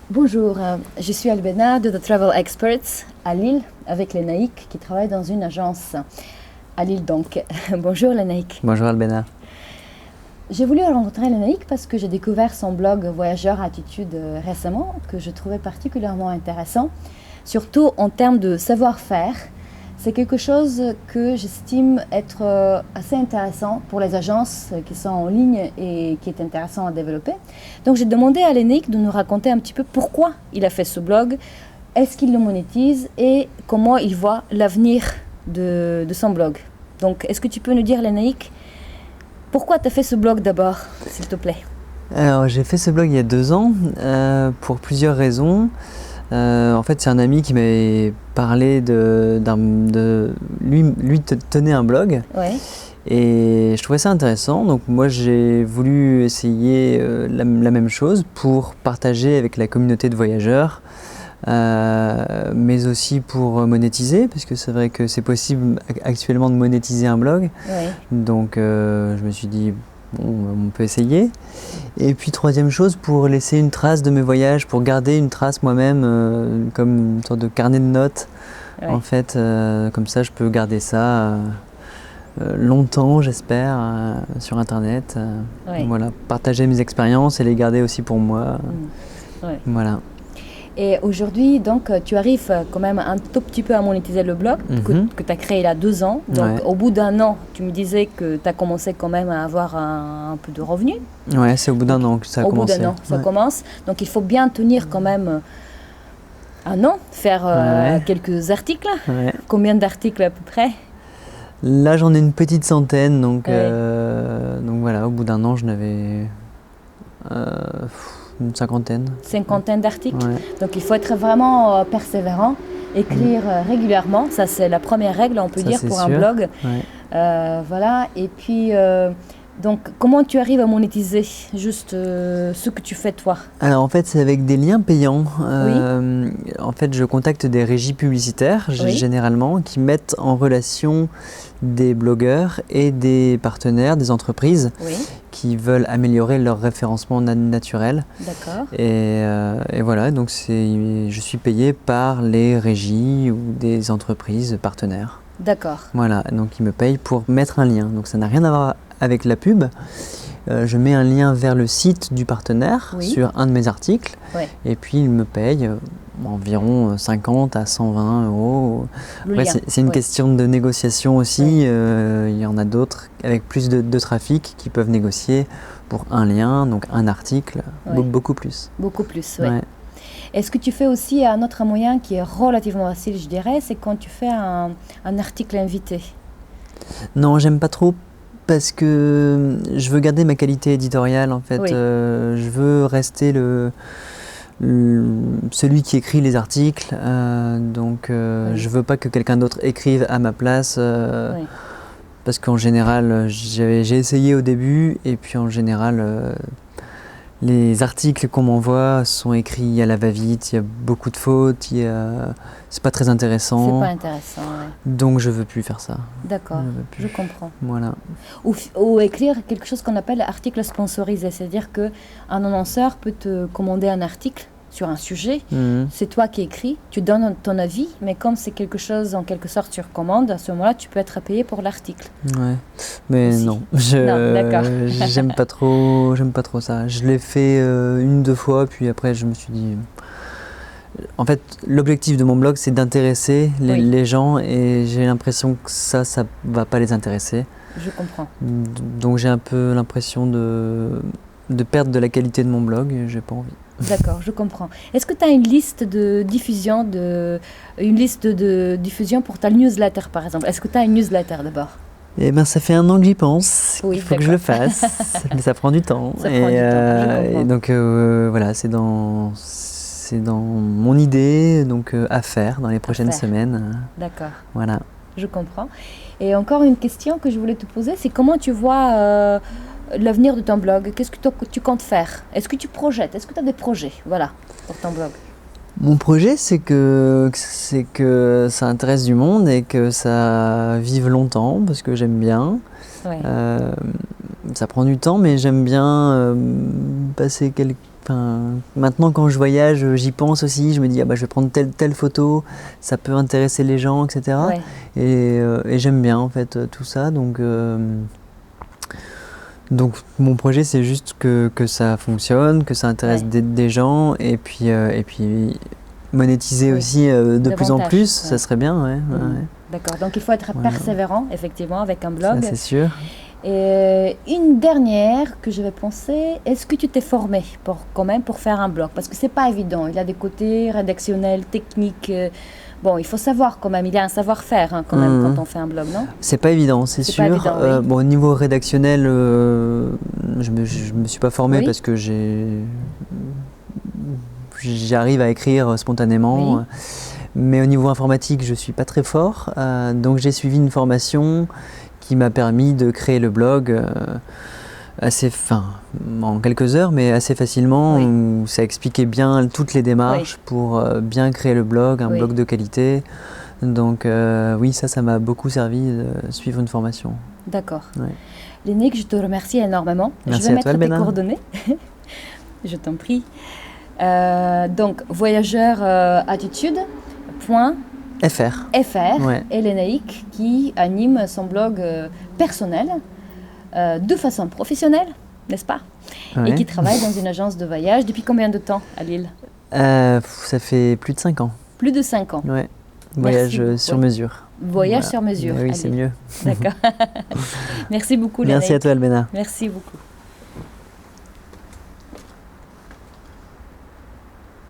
Bonjour, je suis Albena de The Travel Experts à Lille avec Lénaïque qui travaille dans une agence à Lille donc. Bonjour Lénaïque. Bonjour Albena. J'ai voulu rencontrer Lénaïque parce que j'ai découvert son blog Voyageur Attitude récemment que je trouvais particulièrement intéressant, surtout en termes de savoir-faire. C'est quelque chose que j'estime être assez intéressant pour les agences qui sont en ligne et qui est intéressant à développer. Donc j'ai demandé à Lénaïque de nous raconter un petit peu pourquoi il a fait ce blog, est-ce qu'il le monétise et comment il voit l'avenir de son blog. Donc est-ce que tu peux nous dire Lénaïque, pourquoi tu as fait ce blog d'abord, s'il te plaît? Alors j'ai fait ce blog il y a 2 ans pour plusieurs raisons. En fait, c'est un ami qui m'avait parlé lui tenait un blog. Ouais. Et je trouvais ça intéressant. Donc moi, j'ai voulu essayer la même chose pour partager avec la communauté de voyageurs, mais aussi pour monétiser, parce que c'est vrai que c'est possible actuellement de monétiser un blog. Ouais. Donc je me suis dit, bon, on peut essayer. Et puis troisième chose, pour laisser une trace de mes voyages, pour garder une trace moi-même, comme une sorte de carnet de notes. Ouais. En fait, comme ça, je peux garder ça longtemps, j'espère, sur Internet. Ouais. Voilà, partager mes expériences et les garder aussi pour moi. Ouais. Voilà. Et aujourd'hui, donc, tu arrives quand même un tout petit peu à monétiser le blog que tu as créé il y a 2 ans. Donc, Ouais. au bout d'1 an, tu me disais que tu as commencé quand même à avoir un peu de revenus. Ouais, c'est au bout d'un an que ça a commencé. Au bout d'un an, ça Ouais. commence. Donc, il faut bien tenir quand même 1 an, faire Ouais. quelques articles. Ouais. Combien d'articles à peu près? Là, j'en ai une petite centaine, donc, Ouais. donc voilà, au bout d'un an, je n'avais une cinquantaine. 50 d'articles. Ouais. Donc, il faut être vraiment persévérant, écrire régulièrement. Ça, c'est la première règle, on peut Ça, dire, c'est pour un sûr. blog. Ouais. Voilà, et puis, donc, comment tu arrives à monétiser juste ce que tu fais toi? Alors en fait, c'est avec des liens payants. En fait, je contacte des régies publicitaires, Oui. généralement, qui mettent en relation des blogueurs et des partenaires, des entreprises Oui, qui veulent améliorer leur référencement naturel. d'accord. Et voilà, donc je suis payé par les régies ou des entreprises partenaires. D'accord. Voilà, donc ils me payent pour mettre un lien. Donc ça n'a rien à voir avec la pub. Je mets un lien vers le site du partenaire Oui. sur un de mes articles. Ouais. Et puis il me paye environ 50 à 120 euros. Le Après, lien. c'est une Ouais. question de négociation aussi. Il y en a d'autres avec plus de trafic qui peuvent négocier pour un lien, donc un article, Ouais. beaucoup plus. Beaucoup plus, oui. Ouais. Est-ce que tu fais aussi un autre moyen qui est relativement facile, je dirais, c'est quand tu fais un article invité? Non, j'aime pas trop parce que je veux garder ma qualité éditoriale en fait. Oui. Je veux rester celui qui écrit les articles. Donc Oui. je veux pas que quelqu'un d'autre écrive à ma place. Oui. Parce qu'en général, j'ai essayé au début et puis en général, les articles qu'on m'envoie sont écrits à la va-vite, il y a beaucoup de fautes, c'est pas très C'est intéressant. pas intéressant, ouais. Donc je veux plus faire ça. D'accord, Je veux plus. je comprends. Voilà. Ou écrire quelque chose qu'on appelle article sponsorisé, c'est-à-dire qu'un annonceur peut te commander un article sur un sujet, Mhm. c'est toi qui écris, tu donnes ton avis, mais comme c'est quelque chose en quelque sorte sur commande, à ce moment-là, tu peux être payé pour l'article. Ouais, mais Aussi. non, Non, d'accord. j'aime pas trop ça. Je l'ai fait 1-2 fois, puis après je me suis dit. En fait, l'objectif de mon blog, c'est d'intéresser Oui. les gens, et j'ai l'impression que ça va pas les intéresser. Je comprends. Donc j'ai un peu l'impression de perdre de la qualité de mon blog, et j'ai pas envie. D'accord, je comprends. Est-ce que tu as une liste de diffusion pour ta newsletter, par exemple? Est-ce que tu as une newsletter d'abord? Eh ben, ça fait 1 an que j'y pense. Oui, Il faut que je le fasse, mais ça prend du temps. Ça prend du temps, je comprends. Et donc voilà, c'est dans mon idée, donc à faire dans les prochaines faire. semaines. D'accord, Voilà. je comprends. Et encore une question que je voulais te poser, c'est comment tu vois l'avenir de ton blog? Qu'est-ce que tu comptes faire? Est-ce que tu projettes? Est-ce que tu as des projets, voilà, pour ton blog? Mon projet, c'est que ça intéresse du monde et que ça vive longtemps, parce que j'aime bien. Ouais. ça prend du temps, mais j'aime bien passer maintenant, quand je voyage, j'y pense aussi. Je me dis, je vais prendre telle photo, ça peut intéresser les gens, etc. Ouais. Et j'aime bien, en fait, tout ça. Donc mon projet, c'est juste que ça fonctionne, que ça intéresse des gens, et puis monétiser aussi de plus en plus, ça serait bien. Ouais. D'accord, donc il faut être persévérant, effectivement, avec un blog. Ça, c'est sûr. Et une dernière que je vais penser, est-ce que tu t'es formé pour faire un blog? Parce que c'est pas évident, il a des côtés rédactionnels, techniques. Bon, il faut savoir quand même, il y a un savoir-faire quand même quand on fait un blog, non? C'est pas évident, c'est sûr. Pas évident, oui. Bon, au niveau rédactionnel, je me suis pas formé parce que j'arrive à écrire spontanément. Oui. Mais au niveau informatique, je suis pas très fort. Donc j'ai suivi une formation qui m'a permis de créer le blog en quelques heures, mais assez facilement, où ça expliquait bien toutes les démarches pour bien créer le blog, un blog de qualité. Donc oui, ça m'a beaucoup servi de suivre une formation. D'accord. Ouais. Lénique, je te remercie énormément. Merci je vais à toi, mettre tes Albena. coordonnées. Je t'en prie. Donc, voyageur-attitude.fr et Lénaïque qui anime son blog personnel de façon professionnelle, n'est-ce pas? Et qui travaille dans une agence de voyage depuis combien de temps à Lille? Ça fait plus de 5 ans. Plus de 5 ans. Ouais. Voyage sur mesure. Voyage sur mesure. Oui, c'est mieux. D'accord. Merci beaucoup, Lénaïque. Merci à toi, Albena. Merci beaucoup.